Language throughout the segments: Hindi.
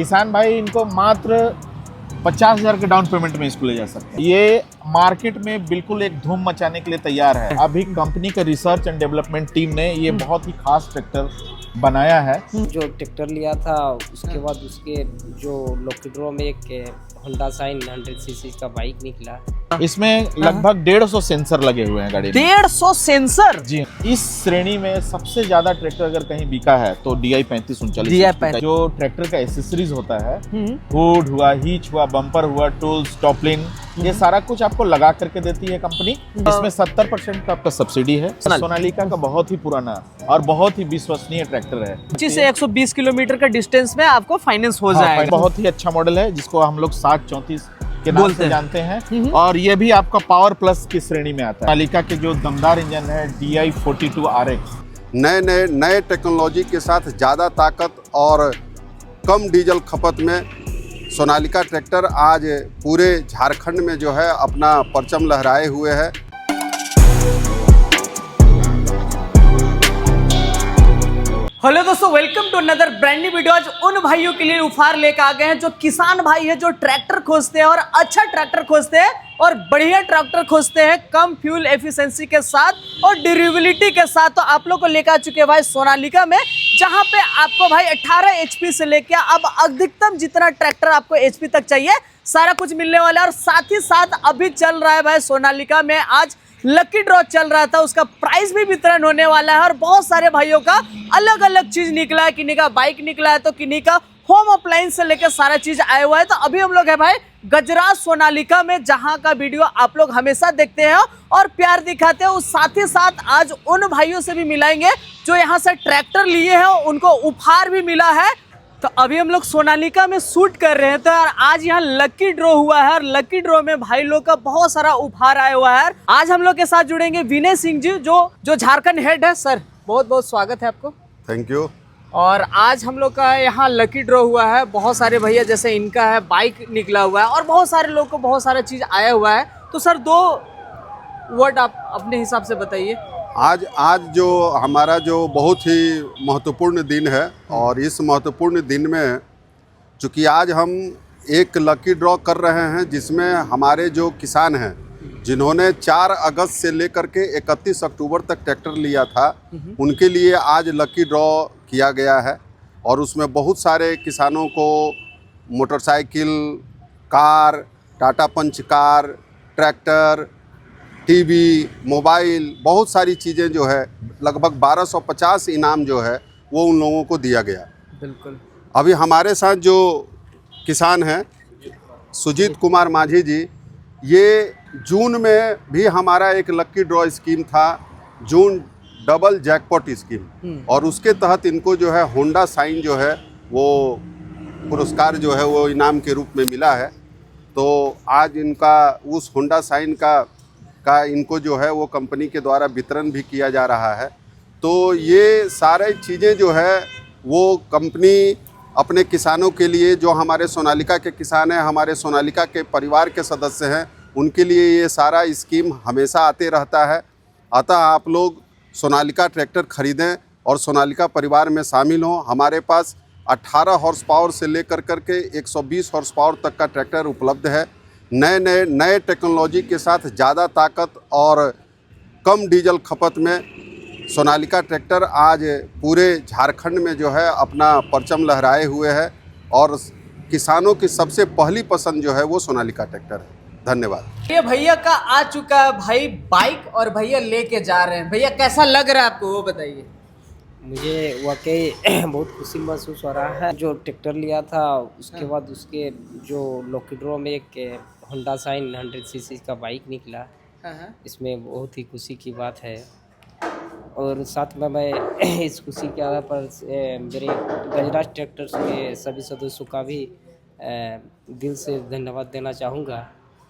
किसान भाई इनको मात्र 50,000 के डाउन पेमेंट में इसको ले जा सकते हैं। ये मार्केट में बिल्कुल एक धूम मचाने के लिए तैयार है। अभी कंपनी का रिसर्च एंड डेवलपमेंट टीम ने ये बहुत ही खास ट्रैक्टर बनाया है। जो ट्रैक्टर लिया था उसके बाद उसके जो लकी ड्रॉ में एक होंडा साइन 100 सीसी का बाइक निकला। इसमें लगभग 150 सेंसर लगे हुए हैं गाड़ी में। 150 सेंसर। जी, इस श्रेणी में सबसे ज्यादा ट्रैक्टर अगर कहीं बिका है तो DI 3539। DI जो ट्रैक्टर का एसेसरीज होता है, हुड हुआ, हीच हुआ, बम्पर हुआ, टूल्स, टॉपलिन, ये सारा कुछ आपको लगा करके देती है कंपनी। इसमें 70% का आपका सब्सिडी है। सोनालिका का बहुत ही पुराना और बहुत ही विश्वसनीय ट्रैक्टर है। 25 से 120 किलोमीटर का डिस्टेंस में आपको फाइनेंस हो जाएगा। बहुत ही अच्छा मॉडल है जिसको हम लोग 734 के नाम से जानते हैं। और ये भी आपका पावर प्लस की श्रेणी में आता है। सोनालिका के जो दमदार इंजन है DI 42 RX, नए टेक्नोलॉजी के साथ ज़्यादा ताकत और कम डीजल खपत में सोनालिका ट्रैक्टर आज पूरे झारखंड में जो है अपना परचम लहराए हुए है। हेलो दोस्तों, welcome to another brand new video. आज उन भाइयों के लिए उपहार लेकर आ गए हैं जो किसान भाई है, जो ट्रैक्टर खोजते हैं और अच्छा ट्रैक्टर खोजते हैं और बढ़िया ट्रैक्टर खोजते हैं कम फ्यूल एफिशिएंसी के साथ और ड्यूरेबिलिटी के साथ। तो आप लोग को लेकर आ चुके हैं भाई सोनालिका में, जहां पे आपको भाई 18 HP से लेकर अब अधिकतम जितना ट्रैक्टर आपको HP तक चाहिए सारा कुछ मिलने वाला है। और साथ ही साथ अभी चल रहा है भाई सोनालिका में आज लकी ड्रॉ चल रहा था, उसका प्राइस भी वितरण होने वाला है। और बहुत सारे भाइयों का अलग अलग चीज निकला है, किन्हीं का बाइक निकला है तो किन्हीं का होम अप्लायंस से लेकर सारा चीज आया हुआ है। तो अभी हम लोग है भाई गजराज सोनालिका में, जहां का वीडियो आप लोग हमेशा देखते हैं और प्यार दिखाते हैं। उस साथ ही साथ आज उन भाइयों से भी मिलाएंगे जो यहाँ से ट्रैक्टर लिए हैं, उनको उपहार भी मिला है। तो अभी हम लोग सोनालिका में शूट कर रहे हैं। तो यार आज यहाँ लकी ड्रॉ हुआ है और लकी ड्रॉ में भाई लोग का बहुत सारा उपहार आया हुआ है। आज हम लोग के साथ जुड़ेंगे विनय सिंह जी, जो झारखंड हेड है। सर बहुत बहुत स्वागत है आपको। Thank you. और आज हम लोग का यहाँ लकी ड्रॉ हुआ है। बहुत सारे भैया जैसे इनका है बाइक निकला हुआ है और बहुत सारे लोग को बहुत सारा चीज आया हुआ है। तो सर 2 वर्ड आप अपने हिसाब से बताइए। आज जो हमारा जो बहुत ही महत्वपूर्ण दिन है और इस महत्वपूर्ण दिन में चूँकि आज हम एक लकी ड्रॉ कर रहे हैं जिसमें हमारे जो किसान हैं जिन्होंने 4 अगस्त से लेकर के 31 अक्टूबर तक ट्रैक्टर लिया था, उनके लिए आज लकी ड्रॉ किया गया है। और उसमें बहुत सारे किसानों को मोटरसाइकिल, कार, टाटा पंच कार, ट्रैक्टर, टीवी, मोबाइल, बहुत सारी चीज़ें जो है लगभग 1250 इनाम जो है वो उन लोगों को दिया गया। बिल्कुल। अभी हमारे साथ जो किसान हैं सुजीत कुमार माझी जी, ये जून में भी हमारा एक लकी ड्रॉ स्कीम था, जून डबल जैकपॉट स्कीम, और उसके तहत इनको जो है होंडा साइन जो है वो पुरस्कार जो है वो इनाम के रूप में मिला है। तो आज इनका उस होंडा साइन का इनको जो है वो कंपनी के द्वारा वितरण भी किया जा रहा है। तो ये सारे चीज़ें जो है वो कंपनी अपने किसानों के लिए, जो हमारे सोनालिका के किसान हैं, हमारे सोनालिका के परिवार के सदस्य हैं, उनके लिए ये सारा स्कीम हमेशा आते रहता है। अतः आप लोग सोनालिका ट्रैक्टर खरीदें और सोनालिका परिवार में शामिल हों। हमारे पास 18 हॉर्स पावर से लेकर के 120 हॉर्स पावर तक का ट्रैक्टर उपलब्ध है। नए टेक्नोलॉजी के साथ ज़्यादा ताकत और कम डीजल खपत में सोनालिका ट्रैक्टर आज पूरे झारखंड में जो है अपना परचम लहराए हुए है। और किसानों की सबसे पहली पसंद जो है वो सोनालिका ट्रैक्टर है। धन्यवाद। ये भैया का आ चुका है भाई बाइक और भैया लेके जा रहे हैं। भैया कैसा लग रहा है आपको वो बताइए। मुझे वाकई बहुत खुशी महसूस हो रहा है। जो ट्रैक्टर लिया था उसके बाद उसके जो लकी ड्रॉ में एक होंडा साइन 100 सीसी का बाइक निकला। इसमें बहुत ही खुशी की बात है। और साथ में मैं इस खुशी के आधार पर मेरे गजराज ट्रैक्टर्स के सभी सदस्यों का भी दिल से धन्यवाद देना चाहूँगा,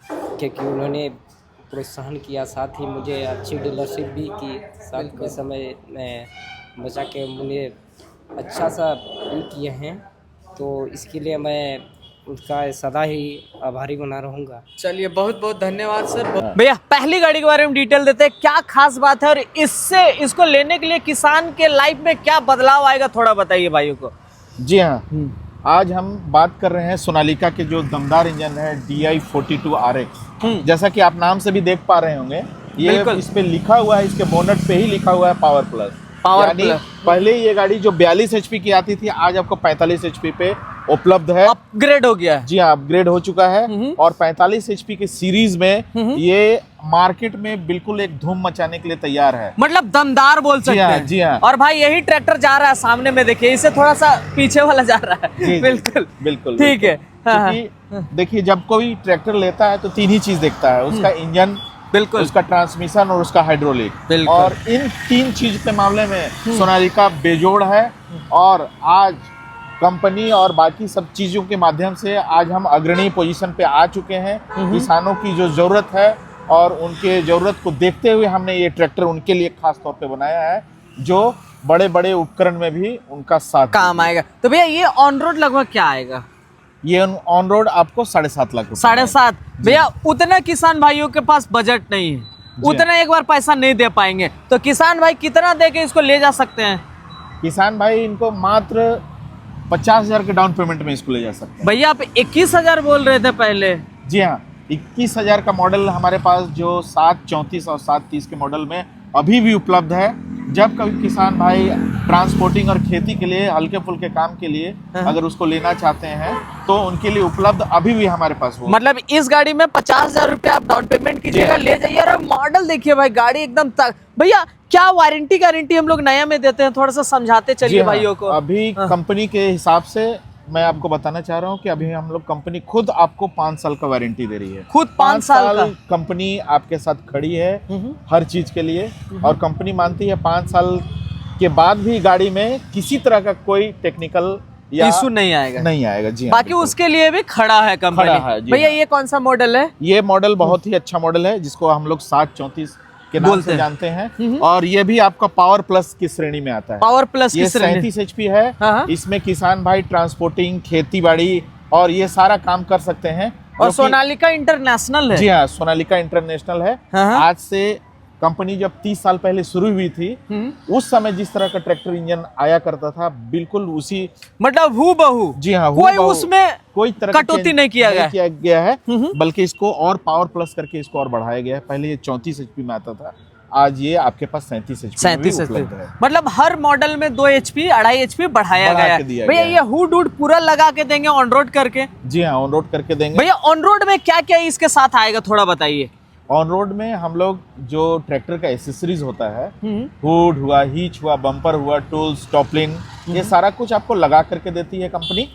क्योंकि उन्होंने प्रोत्साहन किया, साथ ही मुझे अच्छी डीलरशिप भी की, साथ के समय बचा के मुझे अच्छा सा भी किए हैं। तो इसके लिए मैं उसका सदा ही आभारी बना रहूँगा। चलिए बहुत बहुत धन्यवाद सर। भैया पहली गाड़ी के बारे में डिटेल देते हैं, क्या खास बात है और इसको लेने के लिए किसान के लाइफ में क्या बदलाव आएगा, थोड़ा बताइए भाइयों को। जी हाँ, आज हम बात कर रहे हैं सोनालिका के जो दमदार इंजन है DI42 RX। जैसा कि आप नाम से भी देख पा रहे होंगे, ये बिल्कुल। इस पे लिखा हुआ है, इसके बोनट पे ही लिखा हुआ है पावर प्लस। पावर यानी प्लस। पहले ये गाड़ी जो 42 HP की आती थी, आज आपको 45 HP पे उपलब्ध है। अपग्रेड हो गया है। जी हाँ, अपग्रेड हो चुका है। और 45 HP की सीरीज में ये मार्केट में बिल्कुल एक धूम मचाने के लिए तैयार है। मतलब दमदार बोल सकते हैं। जी हाँ। और भाई यही ट्रैक्टर जा रहा है सामने में, देखिए इसे थोड़ा सा पीछे वाला जा रहा है। जी, बिल्कुल बिल्कुल ठीक है। हाँ, क्योंकि देखिए, जब कोई ट्रैक्टर लेता है तो तीन ही चीज देखता है, उसका इंजन, बिल्कुल उसका ट्रांसमिशन और उसका हाइड्रोलिक। बिल्कुल। और इन तीन चीज के मामले में सोनालिका बेजोड़ है। और आज कंपनी और बाकी सब चीजों के माध्यम से आज हम अग्रणी पोजीशन पे आ चुके हैं। किसानों की जो जरूरत है और उनके जरूरत को देखते हुए हमने ये ट्रैक्टर उनके लिए खास तौर पे बनाया है, जो बड़े बड़े उपकरण में भी उनका साथ काम आएगा। तो भैया ये ऑन रोड लगभग क्या आएगा? ये ऑन रोड आपको 7.5 लाख रुपए 7.5। भैया उतना किसान भाइयों के पास बजट नहीं है, उतना एक बार पैसा नहीं दे पाएंगे, तो किसान भाई कितना दे के इसको ले जा सकते हैं? किसान भाई इनको मात्र 50,000 के डाउन पेमेंट में इसको ले जा सकते हैं। भैया आप 21,000 बोल रहे थे पहले। जी हाँ, 21,000 का मॉडल हमारे पास जो 734 और 730 के मॉडल में अभी भी उपलब्ध है। जब कभी किसान भाई ट्रांसपोर्टिंग और खेती के लिए, हल्के फुल्के काम के लिए अगर उसको लेना चाहते हैं तो उनके लिए उपलब्ध अभी भी हमारे पास वो। मतलब इस गाड़ी में 50,000 रुपया आप डाउन पेमेंट कीजिएगा, ले जाइए। और मॉडल देखिए भाई, गाड़ी एकदम भैया क्या वारंटी गारंटी हम लोग नया में देते हैं, थोड़ा सा समझाते चलिए भाइयों को। अभी कंपनी के हिसाब से मैं आपको बताना चाह रहा हूँ कि अभी हम लोग, कंपनी खुद आपको 5 साल का वारंटी दे रही है। खुद 5 साल का कंपनी आपके साथ खड़ी है हर चीज के लिए। और कंपनी मानती है 5 साल के बाद भी गाड़ी में किसी तरह का कोई टेक्निकल या इशू नहीं आएगा। जी हाँ, बाकी बिल्कुल। उसके लिए भी खड़ा है कंपनी। खड़ा है, जी भैया हाँ। ये कौन सा मॉडल है? ये मॉडल बहुत ही अच्छा मॉडल है, जिसको हम लोग 734 के नाम से जानते हैं। और ये भी आपका पावर प्लस की श्रेणी में आता है। पावर प्लस ये की श्रेणी। 37 HP है। हाँ। इसमें किसान भाई ट्रांसपोर्टिंग, खेती बाड़ी और ये सारा काम कर सकते हैं। और सोनालिका इंटरनेशनल है। जी हाँ, सोनालिका इंटरनेशनल है। हाँ। आज से कंपनी जब 30 साल पहले शुरू हुई थी, उस समय जिस तरह का ट्रैक्टर इंजन आया करता था, बिल्कुल उसी, मतलब हूबहू। जी हाँ, कोई उसमें कोई तरह का कटौती चेंज नहीं किया गया है। बल्कि इसको और पावर प्लस करके इसको और बढ़ाया गया है। पहले ये 34 HP में आता था, आज ये आपके पास 37 HP में भी उपलब्ध है। मतलब हर मॉडल में 2 HP 2.5 HP बढ़ाया बढ़ा गया के दिया है। भैया गया ये हुड हुड पूरा लगा के देंगे ऑन रोड करके? जी हाँ, ऑन रोड करके देंगे। भैया ऑन रोड में क्या क्या इसके साथ आएगा, थोड़ा बताइए। ऑन रोड में हम लोग जो ट्रैक्टर का एसेसरीज होता है, हुड हुआ, हीच हुआ, बम्पर हुआ, टूल्स, टॉपलिन, ये सारा कुछ आपको लगा करके देती है कंपनी।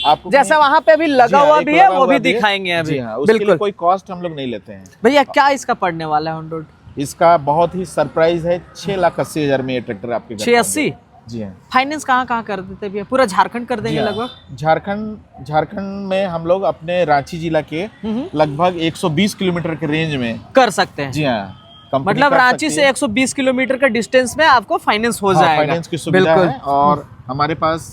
आपको जैसे वहाँ पे अभी लगा हुआ भी है, वो भी हुआ दिखाएंगे अभी। जी हाँ, उसके लिए कोई कॉस्ट हम लोग नहीं लेते हैं। भैया क्या इसका पड़ने वाला है ऑन रोड? इसका बहुत ही सरप्राइज है, 6,80,000 में ये ट्रैक्टर आपके घर 680? जी हाँ। फाइनेंस कहाँ कहाँ कर देते भैया? पूरा झारखंड कर देंगे जी हाँ। लगभग? झारखंड में हम लोग अपने रांची जिला के लगभग 120 किलोमीटर के रेंज में कर सकते हैं। जी हाँ, कंपनी मतलब कर रांची सकती से है। 120 किलोमीटर का डिस्टेंस में आपको फाइनेंस हो जाएगा। फाइनेंस की सुविधा है। और हमारे पास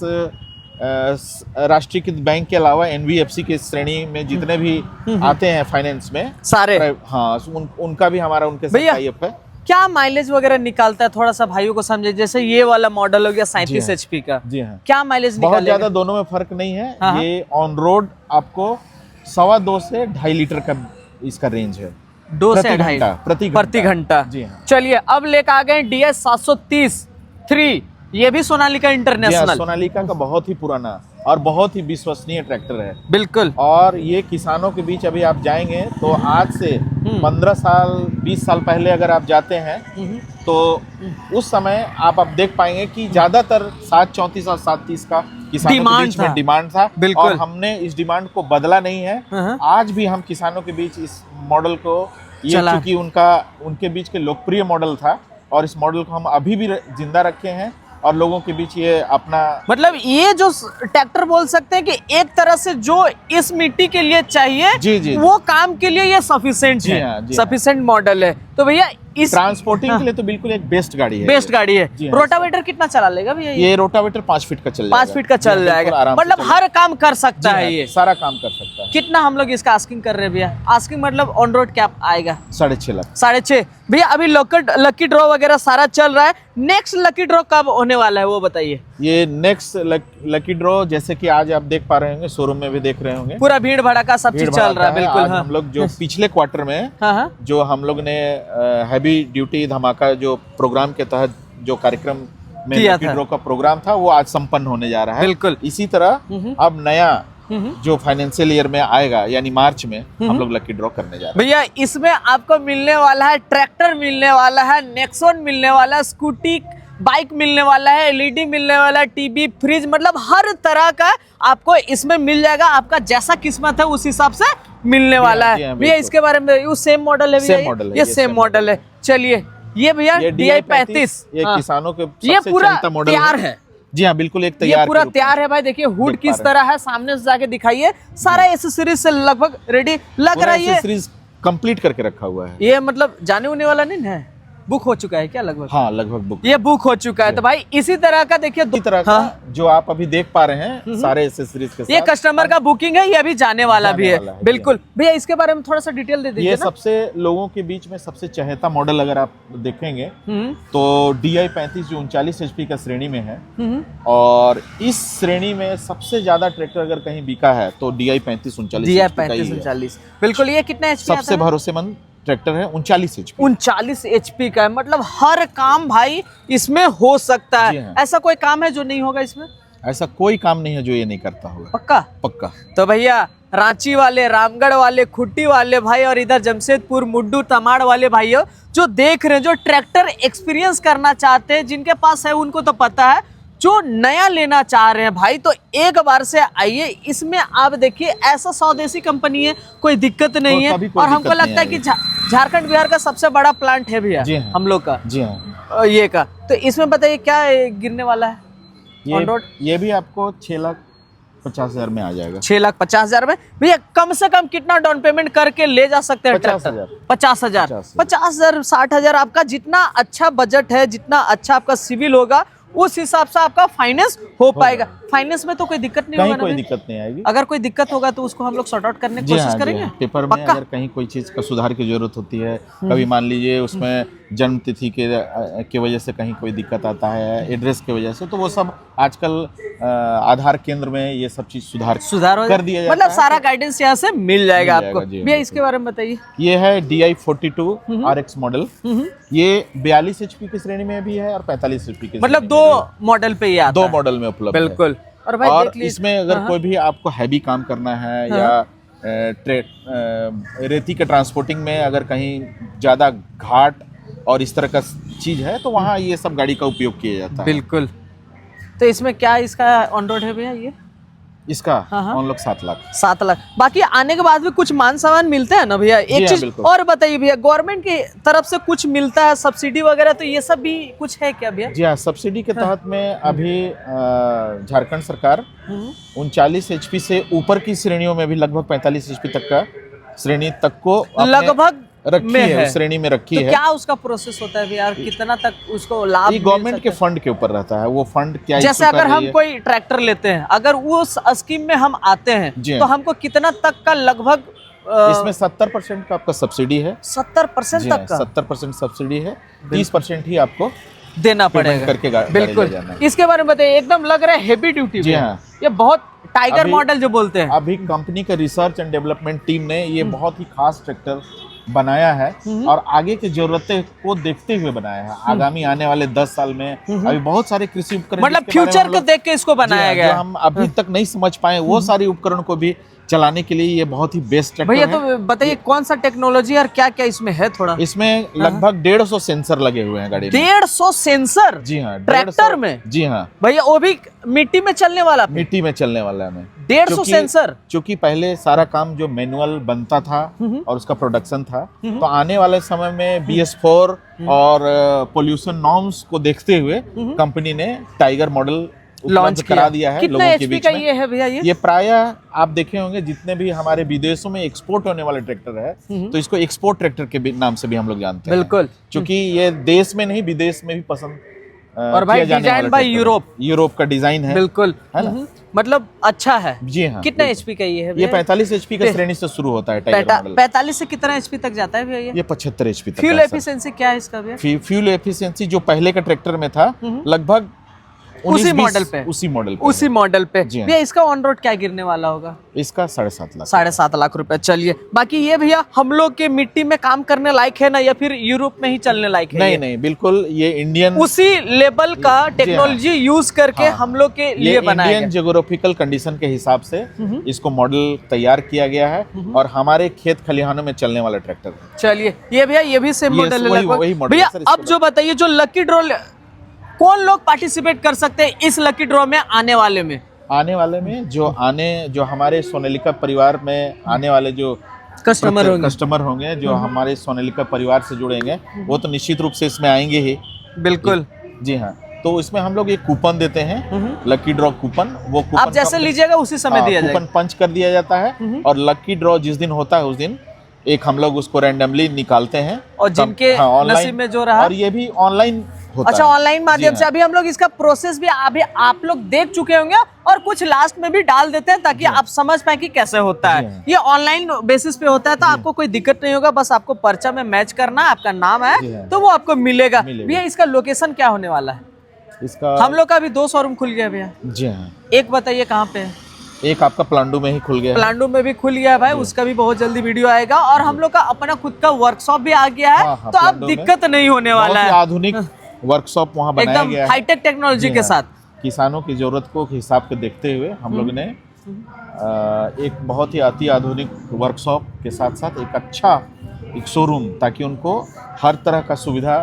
राष्ट्रीयकृत बैंक के अलावा NBFC के श्रेणी में जितने भी आते हैं फाइनेंस में सारे, हाँ, उनका भी हमारा उनके साथ भैया, टाई अप है। क्या माइलेज वगैरह निकालता है, थोड़ा सा भाइयों को समझे। जैसे ये वाला मॉडल हो गया 37 HP का, जी हाँ, क्या माइलेज बहुत निकालेगा? ज्यादा दोनों में फर्क नहीं है। हाँ। ये ऑन रोड आपको 2.25 से 2.5 लीटर का इसका रेंज है। 2 से 2.5 प्रति घंटा। जी हाँ। चलिए अब लेकर आ गए DS 730 3। ये भी सोनालिका जी हाँ, इंटरनेशनल। सोनालिका का बहुत ही पुराना और बहुत ही विश्वसनीय ट्रैक्टर है। बिल्कुल। और ये किसानों के बीच अभी आप जाएंगे तो आज से 15 साल 20 साल पहले अगर आप जाते हैं तो उस समय आप अब देख पाएंगे कि ज्यादातर 734 और 730 का किसानों के बीच में डिमांड था। बिल्कुल। और हमने इस डिमांड को बदला नहीं है। आज भी हम किसानों के बीच इस मॉडल को, ये क्योंकि उनके बीच के लोकप्रिय मॉडल था, और इस मॉडल को हम अभी भी जिंदा रखे हैं और लोगों के बीच ये अपना, मतलब ये जो ट्रैक्टर बोल सकते हैं कि एक तरह से जो इस मिट्टी के लिए चाहिए, जी, वो काम के लिए ये सफिशिएंट है, सफिशिएंट मॉडल है। तो भैया इस ट्रांसपोर्टिंग के लिए तो बिल्कुल एक बेस्ट गाड़ी है। बेस्ट गाड़ी है। हाँ। रोटावेटर कितना चला लेगा भैया? ये रोटावेटर 5 फीट का चल जाएगा। 5 फीट का चल जाएगा, मतलब हर काम कर सकता है। ये सारा काम कर सकता है। कितना हम लोग इसका आस्किंग कर रहे हैं भैया? आस्किंग मतलब ऑन रोड क्या आएगा? 6.5 लाख। 6.5। भैया अभी लकी ड्रॉ वगैरह सारा चल रहा है, नेक्स्ट लकी ड्रॉ कब होने वाला है वो बताइए। ये नेक्स्ट लकी ड्रॉ जैसे कि आज आप देख पा रहे होंगे, शोरूम में भी देख रहे होंगे, पूरा भीड़ भड़का सब चीज चल रहा है। बिल्कुल आज हाँ। हम लोग जो पिछले क्वार्टर में हाँ। जो हम लोग ने हैवी ड्यूटी धमाका जो प्रोग्राम के तहत जो कार्यक्रम में किया लकी था। ड्रॉ का प्रोग्राम था वो आज संपन्न होने जा रहा है। बिल्कुल। इसी तरह अब नया जो फाइनेंशियल ईयर में आएगा यानी मार्च में हम लोग लकी ड्रॉ करने जा रहे हैं। भैया इसमें आपको मिलने वाला है ट्रैक्टर, मिलने वाला है नेक्सॉन, मिलने वाला है स्कूटी, बाइक मिलने वाला है, एलईडी मिलने वाला है, टीवी, फ्रिज, मतलब हर तरह का आपको इसमें मिल जाएगा। आपका जैसा किस्मत है उस हिसाब से मिलने वाला जी हाँ, है। भैया इसके बारे में वो सेम मॉडल है भैया? सेम मॉडल है, ये सेम मॉडल है। चलिए ये भैया DI-35 ये किसानों के ये सबसे पूरा चलता मॉडल तैयार है। जी हाँ बिल्कुल, एक ये तैयार पूरा के रूप में। तैयार है भाई। देखिए हुड देख किस पा तरह है, सामने से जाके दिखाइए। सारा एसेसरीज से लगभग रेडी लग पूरा रहा है। ये एक्सेसरीज कंप्लीट करके रखा हुआ है। ये मतलब जाने होने वाला नहीं है, बुक हो चुका है क्या लगभग? हाँ लगभग बुक। ये बुक हो चुका है। तो भाई इसी तरह का देखिए इसी तरह का जो आप अभी देख पा रहे हैं सारे एक्सेसरीज के ये साथ कस्टमर का बुकिंग है, ये अभी जाने वाला भी है। वाला है, बिल्कुल भैया इसके बारे में थोड़ा सा डिटेल दे दीजिए ये ना। सबसे लोगों के बीच में सबसे चहेता मॉडल अगर आप देखेंगे तो DI-35 जो 39 HP का श्रेणी में है, और इस श्रेणी में सबसे ज्यादा ट्रैक्टर अगर कहीं बिका है तो DI-35 39 HP का ही है। 39 बिल्कुल। ये कितना HP सबसे भरोसेमंद ट्रैक्टर है 39 HP। 39 HP का है, मतलब हर काम भाई इसमें हो सकता जी है। हाँ। ऐसा कोई काम है जो नहीं होगा इसमें? ऐसा कोई काम नहीं है जो ये नहीं करता होगा, पक्का। पक्का। तो भैया रांची वाले, रामगढ़ वाले, खुट्टी वाले भाई और इधर जमशेदपुर, मुड्डू, तमाड़ वाले भाइयों जो देख रहे हैं, जो ट्रैक्टर एक्सपीरियंस करना चाहते हैं, जिनके पास है उनको तो पता है, जो नया लेना चाह रहे हैं भाई तो एक बार से आइए। इसमें आप देखिए ऐसा स्वदेशी कंपनी है, कोई दिक्कत नहीं है। कभी कोई और हमको दिक्कत लगता है नहीं कि झारखंड बिहार का सबसे बड़ा प्लांट है भैया जी हाँ। हम लोग का। जी हाँ। ये का तो इसमें बताइए क्या गिरने वाला है ऑन रोड? ये भी आपको 6,50,000 में आ जाएगा। 6,50,000 में भैया कम से कम कितना डाउन पेमेंट करके ले जा सकते हैं? 50,000। 50,000, 50,000, 60,000। आपका जितना अच्छा बजट है, जितना अच्छा आपका सिविल होगा, उस हिसाब से आपका फाइनेंस हो पाएगा। फाइनेंस में तो कोई दिक्कत नहीं कहीं होगा ना कोई भैया? दिक्कत नहीं आएगी। अगर कोई दिक्कत होगा तो उसको हम लोग सॉर्ट आउट करने की जी कोशिश हाँ, जी करेंगे। हाँ। पेपर में पक्का? अगर कहीं कोई चीज़ का सुधार की जरूरत होती है, कभी मान लीजिए उसमें जन्म तिथि के वजह से कहीं कोई दिक्कत आता है, एड्रेस की वजह से, तो वो सब आजकल आधार केंद्र में ये सब चीज़ सुधार हो कर दिया जाता मतलब है। सारा गाइडेंस यहाँ से मिल जाएगा मिल आपको। जाएगा, जी, भैया बिल्कुल। इसके बारे में बताइए। ये है DI-42 RX मॉडल। ये 42 HP की श्रेणी में भी है और 45 HP की मतलब श्रेणी दो में भी मॉडल पे ही आता है। है। 2 मॉडल में उपलब्ध है। बिल्कुल। और भाई और देख लीजिए इसमें अगर कोई भी आपको हैवी काम करना है या रेती के ट्रांसपोर्टिंग में अगर कहीं ज़्यादा घाट और इस तरह का चीज़ है तो वहाँ ये सब गाड़ी का उपयोग किया जाता है। बिल्कुल। तो इसमें क्या इसका ऑन रोड है भैया? ये इसका हाँ। हम लोग 7 लाख। 7 लाख। बाकी आने के बाद भी कुछ मान सामान मिलते हैं ना भैया? एक हाँ, चीज बिल्कुल। और बताइए भैया, गवर्नमेंट की तरफ से कुछ मिलता है सब्सिडी वगैरह, तो ये सब भी कुछ है क्या भैया? जी हाँ, सब्सिडी के तहत में अभी झारखंड सरकार 39 HP से ऊपर की श्रेणियों में भी लगभग 45 HP तक का श्रेणी तक को अपने लगभग रखी में है, है। उस श्रेणी में रखी तो है। क्या उसका प्रोसेस होता है भैया? कितना तक उसको लाभ ये मिल गवर्नमेंट के सकता है? फंड के ऊपर रहता है, वो फंड क्या जैसे issue कर अगर रही हम है। कोई ट्रैक्टर लेते हैं, अगर उस स्कीम में हम आते हैं जी तो हाँ। हमको कितना तक का लगभग इसमें 70% का आपका सब्सिडी है। 70% जी तक हाँ, का 70% सब्सिडी है, 30% ही आपको देना पेमेंट पड़ेगा करके गाड़ी बिल्कुल। ले जाना है। इसके बारे में बताइए। एकदम लग रहा है हेवी ड्यूटी। जी हाँ। ये बहुत टाइगर अभी- मॉडल जो बोलते हैं। अभी कंपनी का रिसर्च एंड डेवलपमेंट टीम ने ये बहुत ही खास ट्रैक्टर बनाया है और आगे की जरूरतें को देखते हुए बनाया है। आगामी आने वाले 10 साल में अभी बहुत सारे कृषि उपकरण मतलब जिसके बारे में फ्यूचर हम को लोग- देख के इसको जी हाँ, बनाया जो गया है। हम अभी तक नहीं समझ पाए वो सारे उपकरण को भी चलाने के लिए ये बहुत ही बेस्ट ट्रैक्टर भैया है। तो बताइए कौन सा टेक्नोलॉजी और क्या क्या इसमें है थोड़ा? इसमें लगभग 150 सेंसर लगे हुए हैं गाड़ी में। 150 सेंसर जी हाँ, ट्रैक्टर 150 में? जी हाँ, भैया वो भी मिट्टी में चलने वाला? मिट्टी में चलने वाला है। 150 सेंसर। क्योंकि पहले सारा काम जो मैनुअल बनता था और उसका प्रोडक्शन था, तो आने वाले समय में BS4 और पोल्यूशन नॉर्म्स को देखते हुए कंपनी ने टाइगर मॉडल लॉन्च उपलब्ध करा दिया है कितना लोगों के HP बीच का में। ये है भैया? ये प्रायः आप देखे होंगे जितने भी हमारे विदेशों में एक्सपोर्ट होने वाले ट्रैक्टर है, तो इसको एक्सपोर्ट ट्रैक्टर के नाम से भी हम लोग जानते हैं। बिल्कुल। क्योंकि ये देश में नहीं विदेश में भी पसंद और भाई किया जाने डिजाइन वाला बाय ट्रैक्टर है। यूरोप का डिजाइन है। बिल्कुल, है ना? मतलब अच्छा है। जी हाँ, कितना बिल्कुल। एचपी का ये है ये भैया? 45 एचपी का श्रेणी से शुरू होता है टाइगर मॉडल। 45 से कितना एचपी तक जाता है भैया? ये 75 एचपी तक फ्यूल का, सर। एफिशिएंसी क्या है इसका भैया? फ्यूल एफिशिएंसी जो पहले का ट्रैक्टर में था लगभग उसी मॉडल पे उसी मॉडल पे उसी मॉडल पे जी हाँ। भैया इसका ऑन रोड क्या गिरने वाला होगा? इसका 7.5 लाख। 7.5 लाख रुपए। चलिए, बाकी ये भैया हम लोग के मिट्टी में काम करने लायक है ना, या फिर यूरोप में ही चलने लायक है? नहीं ये? नहीं, बिल्कुल ये इंडियन उसी लेवल का टेक्नोलॉजी यूज करके हाँ। हम लोग के लिए ये बनाया इंडियन गया। जियोग्राफिकल कंडीशन के हिसाब से इसको मॉडल तैयार किया गया है और हमारे खेत खलिहानों में चलने वाला ट्रैक्टर है। चलिए, ये भैया ये भी सेम ये मॉडल है वही लगभग। मॉडल भैया है सर, इसके अब जो बताइए, जो लकी ड्रॉ कौन लोग पार्टिसिपेट कर सकते हैं इस लकी ड्रॉ में आने वाले में? आने वाले में जो हमारे सोनालिका परिवार में आने वाले जो कस्टमर होंगे जो हमारे सोनालिका परिवार से जुड़ेंगे वो तो निश्चित रूप से इसमें आएंगे ही। बिल्कुल, जी हाँ, तो इसमें हम लोग एक कूपन देते हैं, लकी ड्रॉ कूपन। वो कूपन आप जैसे लीजिएगा उसी समय दिया जाएगा। कूपन पंच कर दिया जाता है और लकी ड्रॉ जिस दिन होता है उस दिन एक हम लोग उसको रैंडमली निकालते हैं और जिनके नसीब में जो रहा। और ये भी ऑनलाइन होता अच्छा, है। ऑनलाइन माध्यम से। अभी हम लोग इसका प्रोसेस भी अभी आप लोग देख चुके होंगे और कुछ लास्ट में भी डाल देते हैं ताकि आप समझ पाए कि कैसे होता है। ये ऑनलाइन बेसिस पे होता है तो आपको कोई दिक्कत नहीं होगा, बस आपको पर्चा में मैच करना है, आपका नाम है तो वो आपको मिलेगा। भैया इसका लोकेशन क्या होने वाला है? इसका हम लोग का अभी 2 शोरूम खुल गया भैया। जी हाँ, एक बताइए कहाँ पे है? एक आपका प्लांडू में ही खुल गया है। प्लांडू में भी खुल गया है भाई, उसका भी बहुत जल्दी वीडियो आएगा। और हम लोग का अपना खुद का वर्कशॉप भी आ गया है, हाँ, तो अब प्लांडू में दिक्कत नहीं होने वाला बहुत ही है। आधुनिक वर्कशॉप वहाँ बनाया एकदम गया है हाईटेक टेक्नोलॉजी जी के हाँ। साथ। किसानों की जरूरत को हिसाब के देखते हुए हम लोग ने एक बहुत ही अति आधुनिक वर्कशॉप के साथ साथ एक अच्छा एक शोरूम, ताकि उनको हर तरह का सुविधा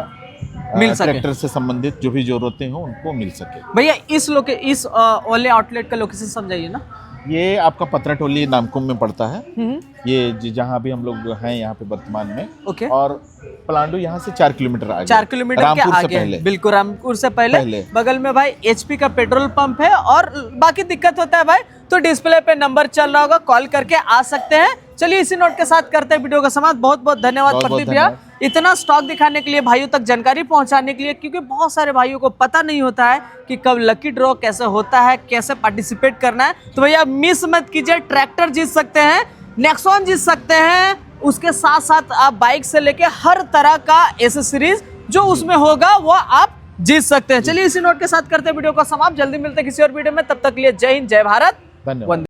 मिल सके। ट्रैक्टर से संबंधित जो भी जरूरतें हो उनको मिल सके। भैया इस वाले आउटलेट का लोकेशन समझाइए ना। ये आपका पतराटोली नामकुम में पड़ता है। ये जहाँ भी हम लोग हैं यहाँ पे वर्तमान में। ओके। और पलांडू यहाँ से 4 किलोमीटर आगे, 4 किलोमीटर के रामपुर से आगे, पहले। बिल्कुल रामपुर से पहले बगल में भाई एचपी का पेट्रोल पंप है। और बाकी दिक्कत होता है भाई तो डिस्प्ले पे नंबर चल रहा होगा, कॉल करके आ सकते हैं। चलिए इसी नोट के साथ करते हैं वीडियो का समाप्त। बहुत बहुत धन्यवाद प्रदीप भैया, इतना स्टॉक दिखाने के लिए, भाइयों तक जानकारी पहुंचाने के लिए, क्योंकि बहुत सारे भाइयों को पता नहीं होता है कि कब लकी ड्रॉ कैसे होता है, कैसे पार्टिसिपेट करना है। तो भैया मिस मत कीजिए, ट्रैक्टर जीत सकते हैं, नेक्सॉन जीत सकते हैं, उसके साथ साथ आप बाइक से लेके हर तरह का एसेसरीज जो उसमें होगा वो आप जीत सकते हैं। चलिए इसी नोट के साथ करते हैं वीडियो को समाप्त। जल्दी मिलते हैं किसी और वीडियो में, तब तक के लिए जय हिंद, जय भारत, धन्यवाद।